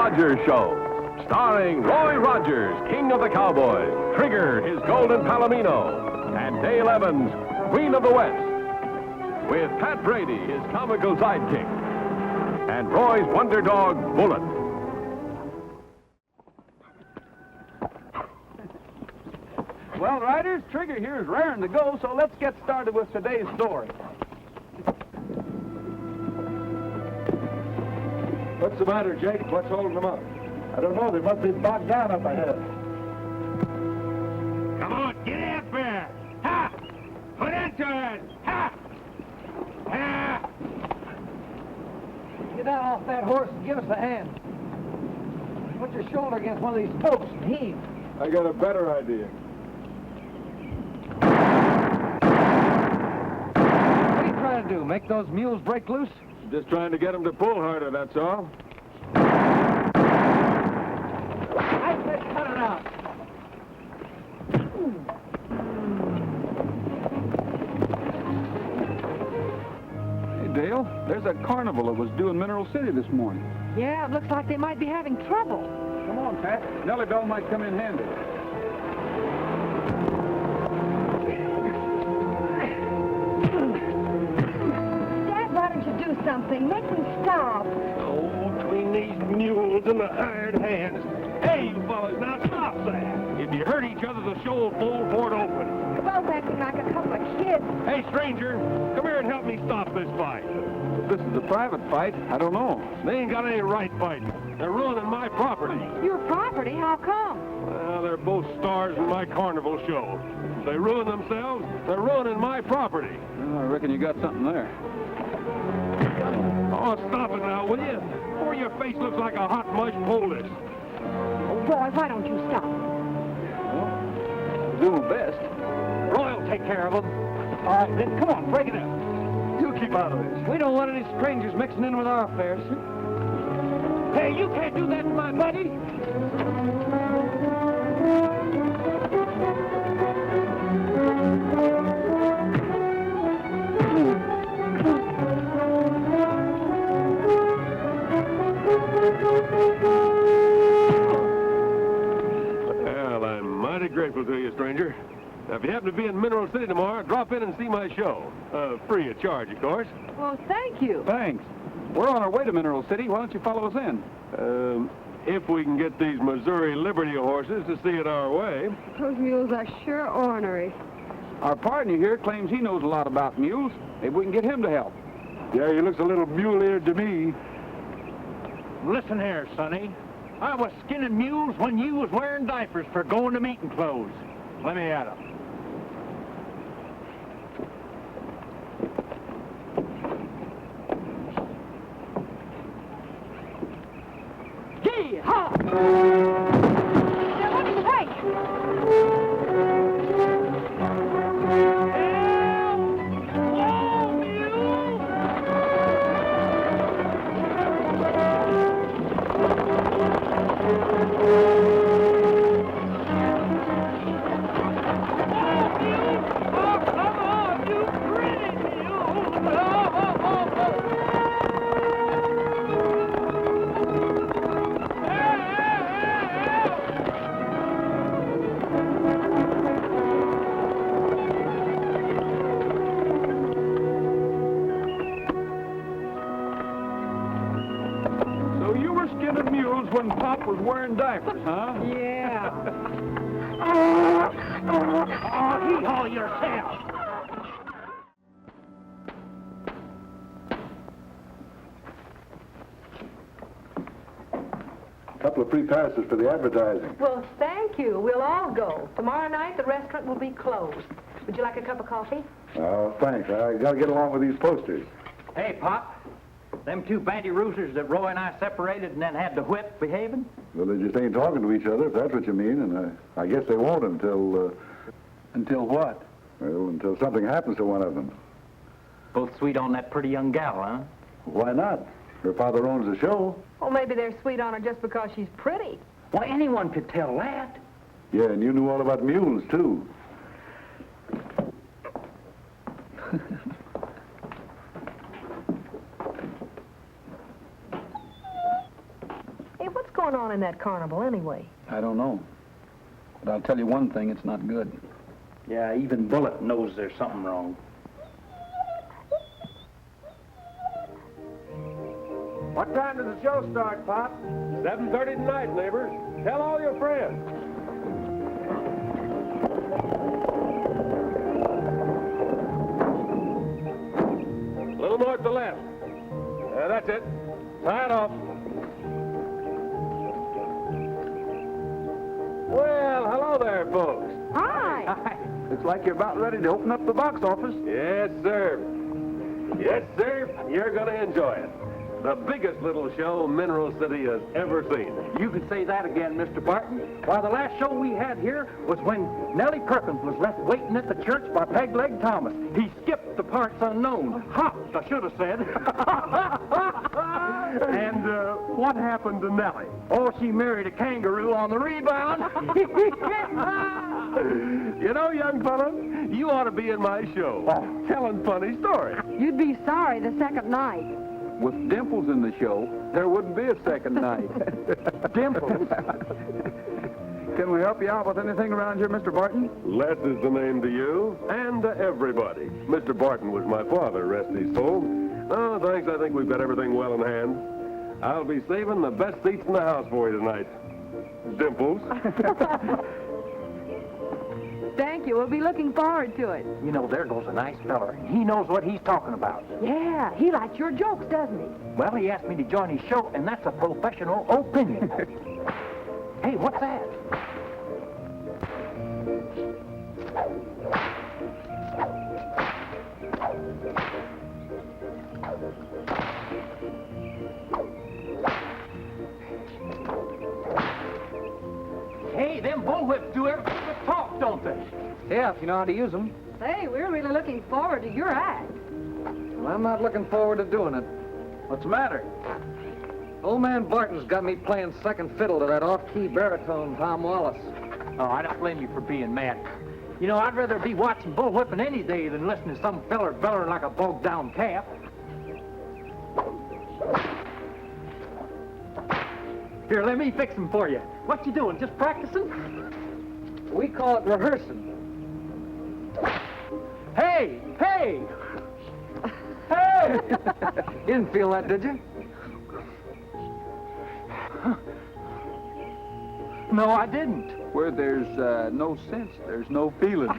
Rogers Show, starring Roy Rogers, King of the Cowboys, Trigger, his Golden Palomino, and Dale Evans, Queen of the West, with Pat Brady, his comical sidekick, and Roy's wonder dog, Bullet. Well, riders, Trigger here is raring to go, so let's get started with today's story. What's the matter, Jake? What's holding them up? I don't know. They must be bogged down up ahead. Come on, get up there! Ha! Put into it! Ha! Ha! Get down off that horse and give us a hand. Put your shoulder against one of these posts and heave. I got a better idea. What are you trying to do, make those mules break loose? Just trying to get them to pull harder, that's all. I said cut it out. Hey, Dale, there's that carnival that was due in Mineral City this morning. Yeah, it looks like they might be having trouble. Come on, Pat. Nellie Bell might come in handy. Dad, why don't you do something? Make them stop. Oh, between these mules and the hired hands. Hey, you fellas, now stop that. If you hurt each other, the show will fold for it open. You're both acting like a couple of kids. Hey, stranger, come here and help me stop this fight. If this is a private fight, I don't know. They ain't got any right fighting. They're ruining my property. Your property? How come? Well, they're both stars in my carnival show. If they ruin themselves, they're ruining my property. Well, I reckon you got something there. Oh, stop it now, will you? Before your face looks like a hot mush poultice. Roy, why don't you stop? I'll do my best. Roy'll take care of them. All right, then come on, break it up. You keep out of this. We don't want any strangers mixing in with our affairs. Hey, you can't do that to my buddy. Well, I'm mighty grateful to you, stranger. Now, if you happen to be in Mineral City tomorrow, drop in and see my show. Free of charge, of course. Well, thank you. Thanks. We're on our way to Mineral City. Why don't you follow us in? If we can get these Missouri Liberty horses to see it our way. Those mules are sure ornery. Our partner here claims he knows a lot about mules. Maybe we can get him to help. Yeah, he looks a little mule-eared to me. Listen here, Sonny. I was skinning mules when you was wearing diapers for going to meeting clothes. Let me at 'em. Yee-haw! Now, what's the break? So you were skinning mules when Pop was wearing diapers, huh? Yeah. Oh, hee-haw yourself. Couple of free passes for the advertising. Well, thank you. We'll all go. Tomorrow night, the restaurant will be closed. Would you like a cup of coffee? Oh, thanks. I gotta get along with these posters. Hey, Pop. Them two banty roosters that Roy and I separated and then had to whip behaving? Well, they just ain't talking to each other, if that's what you mean, and I guess they won't until, Until what? well, until something happens to one of them. Both sweet on that pretty young gal, huh? Why not? Her father owns the show. Well, maybe they're sweet on her just because she's pretty. Why, anyone could tell that. Yeah, and you knew all about mules, too. going on in that carnival, anyway? I don't know. But I'll tell you one thing, it's not good. Yeah, even Bullet knows there's something wrong. What time does the show start, Pop? 7:30 tonight, neighbors. Tell all your friends. A little more to the left. That's it. Tie it off. Well, hello there, folks. Hi. Looks like you're about ready to open up the box office. Yes, sir. Yes, sir. You're going to enjoy it. The biggest little show Mineral City has ever seen. You can say that again, Mr. Barton. Why, the last show we had here was when Nellie Perkins was left waiting at the church by Pegleg Thomas. He skipped the parts unknown. Hopped, I should have said. And what happened to Nellie? Oh, she married a kangaroo on the rebound. You know, young fella, you ought to be in my show, telling funny stories. You'd be sorry the second night. With Dimples in the show, there wouldn't be a second night. Dimples. Can we help you out with anything around here, Mr. Barton? Les is the name to you and to everybody. Mr. Barton was my father, rest his soul. Oh, thanks, I think we've got everything well in hand. I'll be saving the best seats in the house for you tonight. Dimples. Thank you. We'll be looking forward to it. You know, there goes a nice feller. He knows what he's talking about. Yeah, he likes your jokes, doesn't he? Well, he asked me to join his show, and that's a professional opinion. Hey, what's that? Hey, them bullwhips do everything but talk, don't they? Yeah, if you know how to use them. Say, we're really looking forward to your act. Well, I'm not looking forward to doing it. What's the matter? Old man Barton's got me playing second fiddle to that off-key baritone Tom Wallace. Oh, I don't blame you for being mad. You know, I'd rather be watching bullwhipping any day than listening to some feller bellering like a bogged-down calf. Here, let me fix them for you. What you doing, just practicing? We call it rehearsing. Hey! Hey! Hey! You didn't feel that, did you? No, I didn't. Where there's no sense, there's no feeling.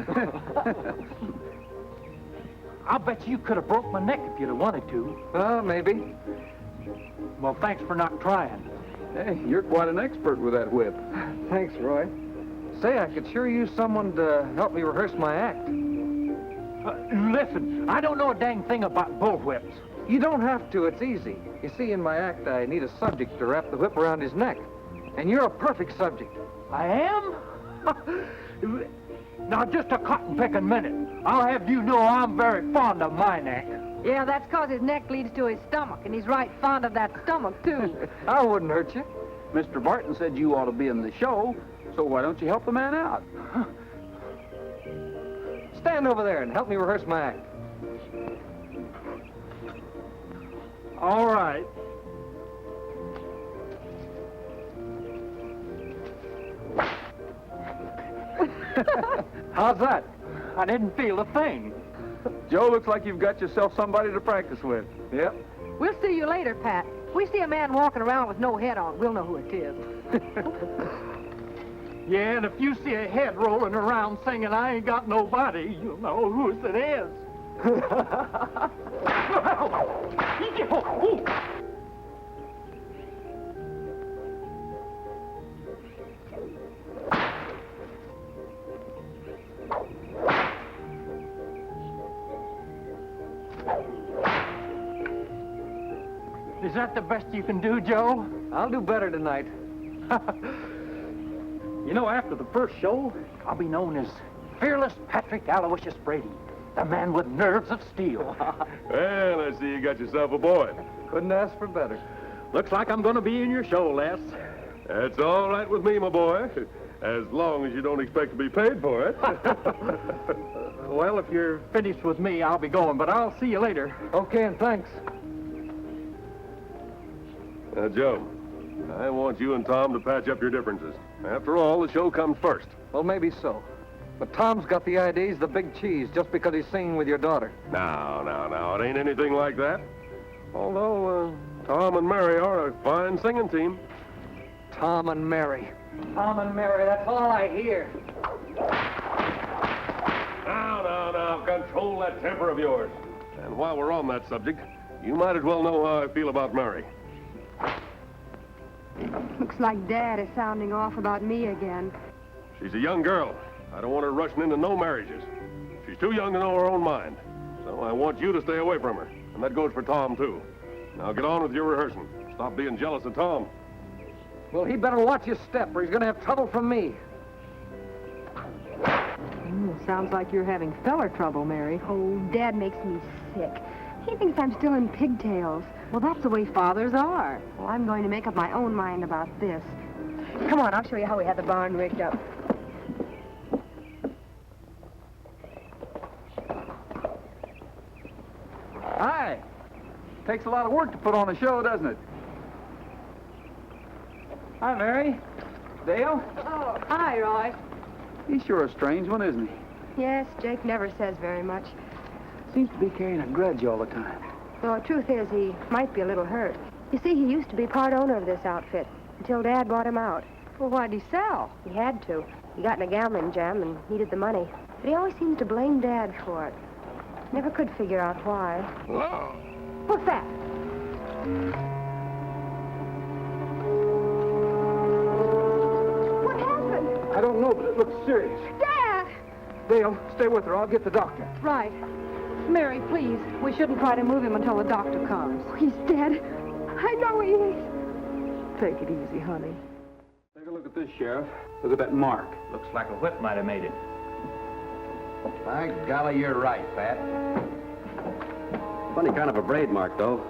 I'll bet you could have broke my neck if you'd have wanted to. Maybe. Well, thanks for not trying. Hey, you're quite an expert with that whip. Thanks, Roy. Say, I could sure use someone to help me rehearse my act. Listen, I don't know a dang thing about bullwhips. You don't have to, it's easy. You see, in my act, I need a subject to wrap the whip around his neck. And you're a perfect subject. I am? Now, just a cotton-picking minute. I'll have you know I'm very fond of my neck. Yeah, that's 'cause his neck leads to his stomach, and he's right fond of that stomach, too. I wouldn't hurt you. Mr. Barton said you ought to be in the show, so why don't you help the man out? Stand over there and help me rehearse my act. All right. How's that? I didn't feel a thing. Joe, looks like you've got yourself somebody to practice with. Yep. We'll see you later, Pat. If we see a man walking around with no head on, we'll know who it is. Yeah, and if you see a head rolling around singing I Ain't Got Nobody, you'll know whose it is. Is that the best you can do, Joe? I'll do better tonight. You know, after the first show, I'll be known as Fearless Patrick Aloysius Brady, the man with nerves of steel. Well, I see you got yourself a boy. Couldn't ask for better. Looks like I'm going to be in your show, Les. That's all right with me, my boy, as long as you don't expect to be paid for it. Well, if you're finished with me, I'll be going, but I'll see you later. Okay, and thanks. Now, Joe, I want you and Tom to patch up your differences. After all, the show comes first. Well, maybe so. But Tom's got the idea he's the big cheese just because he's singing with your daughter. Now, it ain't anything like that. Although, Tom and Mary are a fine singing team. Tom and Mary. Tom and Mary, that's all I hear. Now, control that temper of yours. And while we're on that subject, you might as well know how I feel about Mary. Looks like Dad is sounding off about me again. She's a young girl. I don't want her rushing into no marriages. She's too young to know her own mind. So I want you to stay away from her. And that goes for Tom, too. Now get on with your rehearsing. Stop being jealous of Tom. Well, he better watch his step or he's going to have trouble from me. Sounds like you're having feller trouble, Mary. Oh, Dad makes me sick. He thinks I'm still in pigtails. Well, that's the way fathers are. Well, I'm going to make up my own mind about this. Come on, I'll show you how we had the barn rigged up. Hi. Takes a lot of work to put on a show, doesn't it? Hi, Mary. Dale? Oh, hi, Roy. He's sure a strange one, isn't he? Yes, Jake never says very much. Seems to be carrying a grudge all the time. Well, the truth is, he might be a little hurt. You see, he used to be part owner of this outfit until Dad bought him out. Well, why'd he sell? He had to. He got in a gambling jam and needed the money. But he always seems to blame Dad for it. Never could figure out why. Whoa. What's that? What happened? I don't know, but it looks serious. Dad! Dale, stay with her. I'll get the doctor. Right. Mary, please. We shouldn't try to move him until the doctor comes. He's dead. I know he is. Take it easy, honey. Take a look at this, Sheriff. Look at that mark. Looks like a whip might have made it. By golly, you're right, Pat. Funny kind of a braid mark, though.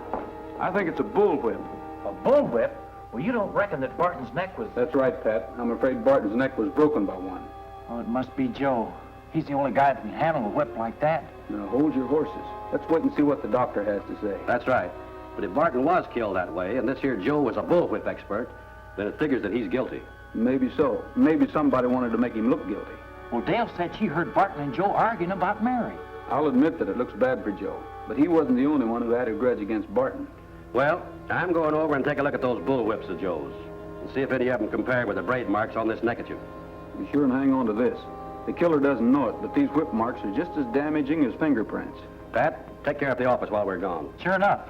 I think it's a bullwhip. A bullwhip? Well, you don't reckon that Barton's neck was... That's right, Pat. I'm afraid Barton's neck was broken by one. Oh, it must be Joe. He's the only guy that can handle a whip like that. Now, hold your horses. Let's wait and see what the doctor has to say. That's right. But if Barton was killed that way, and this here Joe was a bullwhip expert, then it figures that he's guilty. Maybe so. Maybe somebody wanted to make him look guilty. Well, Dale said she heard Barton and Joe arguing about Mary. I'll admit that it looks bad for Joe, but he wasn't the only one who had a grudge against Barton. Well, I'm going over and take a look at those bullwhips of Joe's and see if any of them compare with the braid marks on this neckerchief. Be sure and hang on to this. The killer doesn't know it, but these whip marks are just as damaging as fingerprints. Pat, take care of the office while we're gone. Sure enough.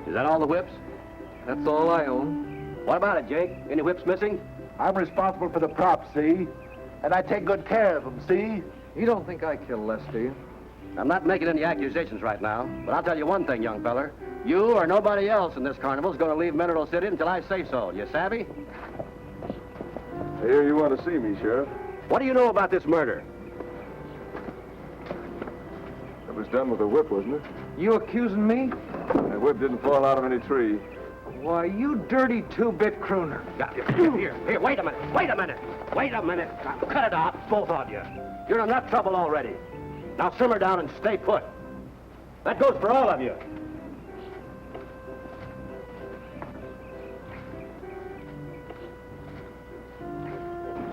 Is that all the whips? That's all I own. What about it, Jake? Any whips missing? I'm responsible for the props, see? And I take good care of them, see? You don't think I killed Les, do you? I'm not making any accusations right now, but I'll tell you one thing, young feller. You or nobody else in this carnival is going to leave Mineral City until I say so. You savvy? I hear you want to see me, Sheriff. What do you know about this murder? It was done with a whip, wasn't it? You accusing me? That whip didn't fall out of any tree. Why, you dirty two-bit crooner. Here, wait a minute. Wait a minute. Now, cut it out, both of you. You're in enough trouble already. Now simmer down and stay put. That goes for all of you.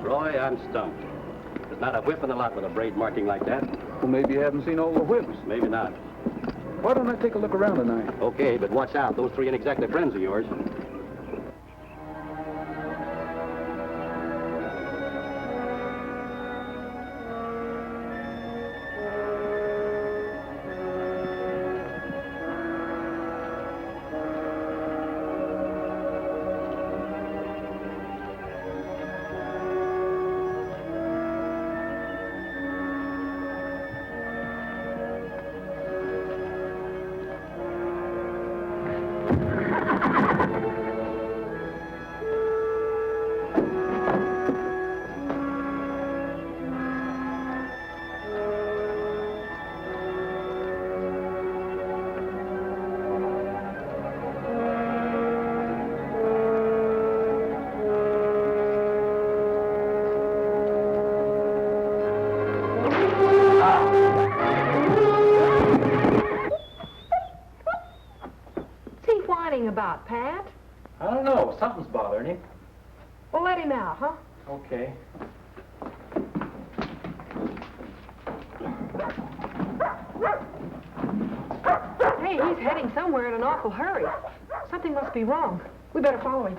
Roy, I'm stumped. There's not a whip in the lot with a braid marking like that. Well, maybe you haven't seen all the whips. Maybe not. Why don't I take a look around tonight? Okay, but watch out. Those three ain't exactly friends of yours. about, Pat? I don't know. Something's bothering him. Well, let him out, huh? Okay. Hey, he's heading somewhere in an awful hurry. Something must be wrong. We better follow him.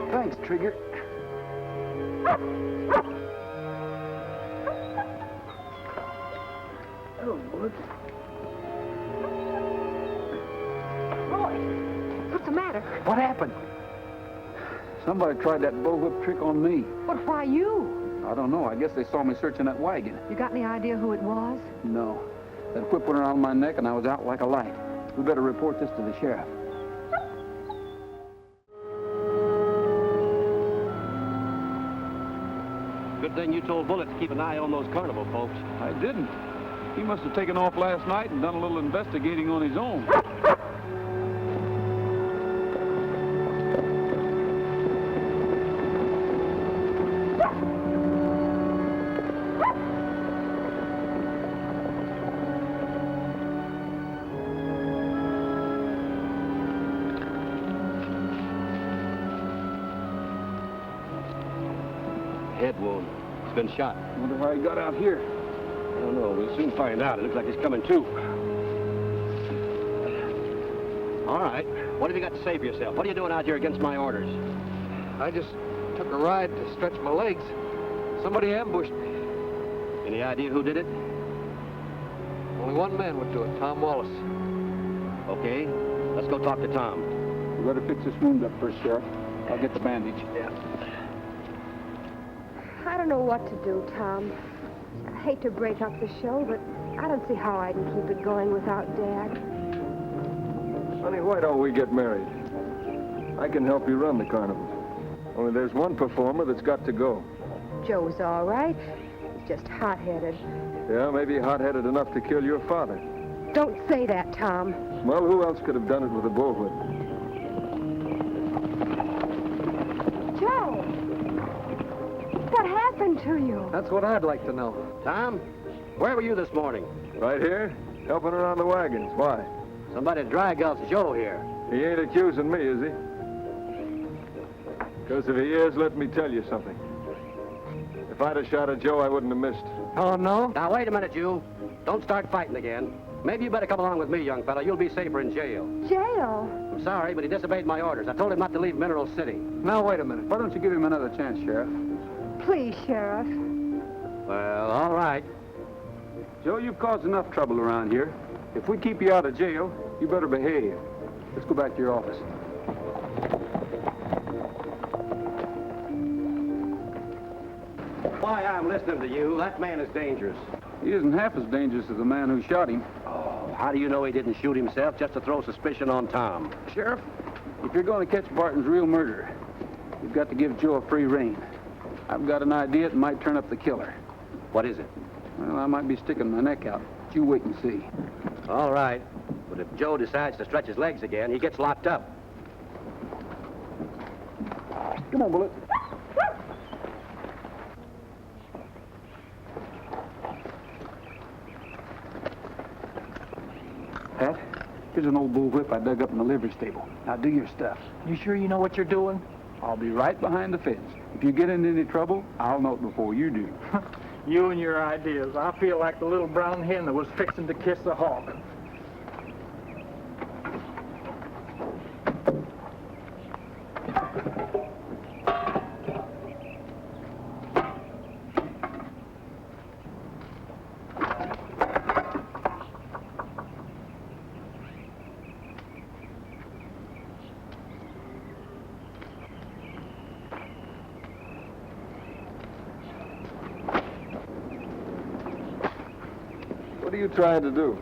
Thanks, Trigger. Oh, Bud. Roy, what's the matter? What happened? Somebody tried that bullwhip trick on me. But why you? I don't know. I guess they saw me searching that wagon. You got any idea who it was? No. That whip went around my neck and I was out like a light. We better report this to the sheriff. Good thing you told Bullet to keep an eye on those Carnival folks. I didn't. He must have taken off last night and done a little investigating on his own. Head wound. He's been shot. Wonder how he got out here. I don't know. We'll soon find out. It looks like he's coming too. All right. What have you got to say for yourself? What are you doing out here against my orders? I just took a ride to stretch my legs. Somebody ambushed me. Any idea who did it? Only one man would do it, Tom Wallace. Okay. Let's go talk to Tom. We better fix this wound up first, Sheriff. I'll get the bandage. Yeah. I don't know what to do, Tom. I hate to break up the show, but I don't see how I can keep it going without Dad. Sonny, why don't we get married? I can help you run the carnival. Only there's one performer that's got to go. Joe's all right. He's just hot-headed. Yeah, maybe hot-headed enough to kill your father. Don't say that, Tom. Well, who else could have done it with a bullwhip? Joe! What happened to you? That's what I'd like to know. Tom, where were you this morning? Right here, helping around the wagons. Why? Somebody dry gulched Joe here. He ain't accusing me, is he? Because if he is, let me tell you something. If I'd have shot at Joe, I wouldn't have missed. Oh, no? Now, wait a minute, you. Don't start fighting again. Maybe you better come along with me, young fella. You'll be safer in jail. Jail? I'm sorry, but he disobeyed my orders. I told him not to leave Mineral City. Now, wait a minute. Why don't you give him another chance, Sheriff? Please, Sheriff. Well, all right. Joe, you've caused enough trouble around here. If we keep you out of jail, you better behave. Let's go back to your office. Why I'm listening to you, that man is dangerous. He isn't half as dangerous as the man who shot him. Oh, how do you know he didn't shoot himself just to throw suspicion on Tom? Sheriff, if you're going to catch Barton's real murderer, you've got to give Joe a free rein. I've got an idea that might turn up the killer. What is it? Well, I might be sticking my neck out. But you wait and see. All right. But if Joe decides to stretch his legs again, he gets locked up. Come on, Bullet. Pat, here's an old bullwhip I dug up in the livery stable. Now do your stuff. You sure you know what you're doing? I'll be right behind the fence. If you get in any trouble, I'll know it before you do. You and your ideas. I feel like the little brown hen that was fixing to kiss the hawk. What are you trying to do?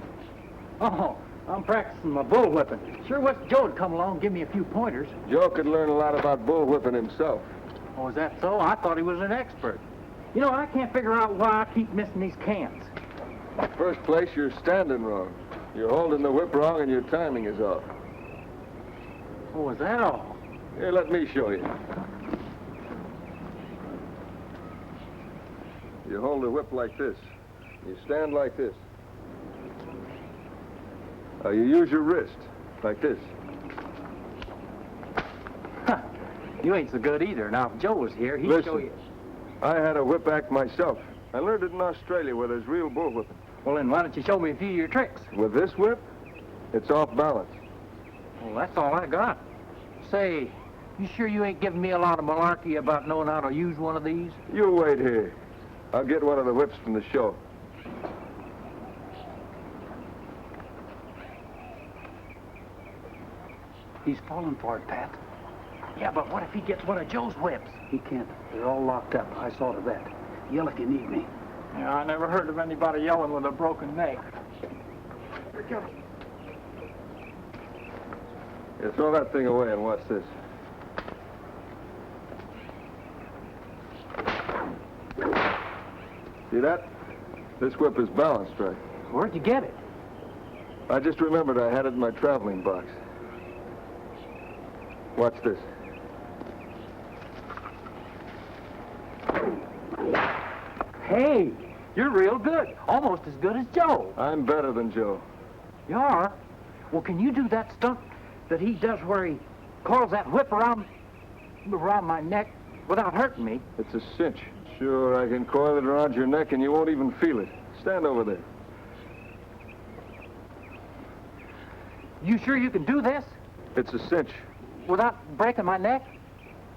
Oh, I'm practicing my bull whipping. Sure wish Joe would come along and give me a few pointers. Joe could learn a lot about bull whipping himself. Oh, is that so? I thought he was an expert. You know, I can't figure out why I keep missing these cans. First place, you're standing wrong. You're holding the whip wrong and your timing is off. Oh, is that all? Here, let me show you. You hold the whip like this. You stand like this. You use your wrist, like this. Huh. You ain't so good either. Now, if Joe was here, he'd show you. I had a whip act myself. I learned it in Australia where there's real bull whipping. Well, then why don't you show me a few of your tricks? With this whip, it's off balance. Well, that's all I got. Say, you sure you ain't giving me a lot of malarkey about knowing how to use one of these? You wait here. I'll get one of the whips from the show. He's falling for it, Pat. Yeah, but what if he gets one of Joe's whips? He can't. They're all locked up. I saw to that. Yell if you need me. Yeah, I never heard of anybody yelling with a broken neck. Here comes. Yeah, throw that thing away and watch this. See that? This whip is balanced right. Where'd you get it? I just remembered I had it in my traveling box. Watch this. Hey, you're real good. Almost as good as Joe. I'm better than Joe. You are? Well, can you do that stunt that he does where he coils that whip around my neck without hurting me? It's a cinch. Sure, I can coil it around your neck and you won't even feel it. Stand over there. You sure you can do this It's a cinch. without breaking my neck?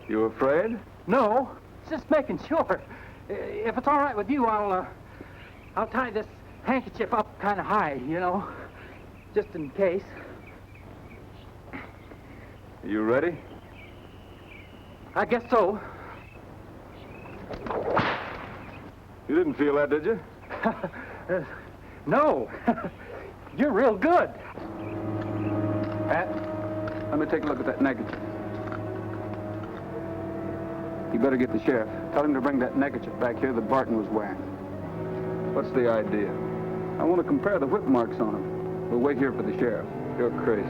You afraid? No, just making sure. If it's all right with you, I'll tie this handkerchief up kind of high, you know, just in case. You ready? I guess so. You didn't feel that, did you? No. You're real good. Pat, let me take a look at that neckerchief. You better get the sheriff. Tell him to bring that neckerchief back here that Barton was wearing. What's the idea? I want to compare the whip marks on him. We'll wait here for the sheriff. You're crazy.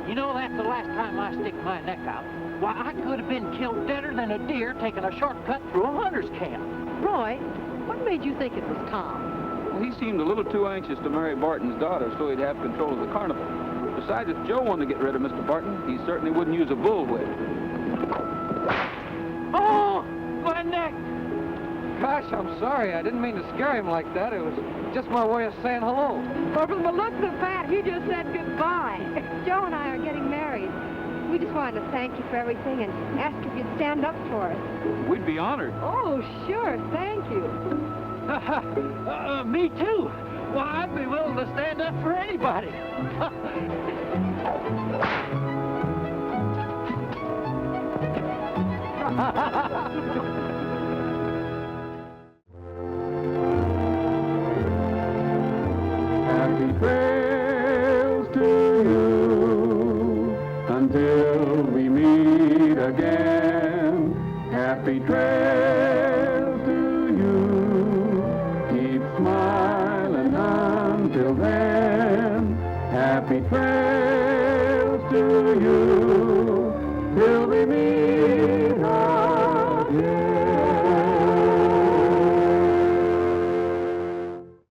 You know, that's the last time I stick my neck out. Why, I could have been killed deader than a deer taking a shortcut through a hunter's camp. Roy, what made you think it was Tom? Well, he seemed a little too anxious to marry Barton's daughter so he'd have control of the carnival. Besides, if Joe wanted to get rid of Mr. Barton, he certainly wouldn't use a bullwhip. Oh, my neck! Gosh, I'm sorry. I didn't mean to scare him like that. It was just my way of saying hello. Well, from the looks of that, you just said goodbye. Joe and I are getting married. We just wanted to thank you for everything and ask if you'd stand up for us. We'd be honored. Oh, sure. Thank you. Me too. Why, I'd be willing to stand up for anybody. Happy trails to you until we meet again. Happy trails to you. Keep smiling until then. Happy trails to you till we meet again.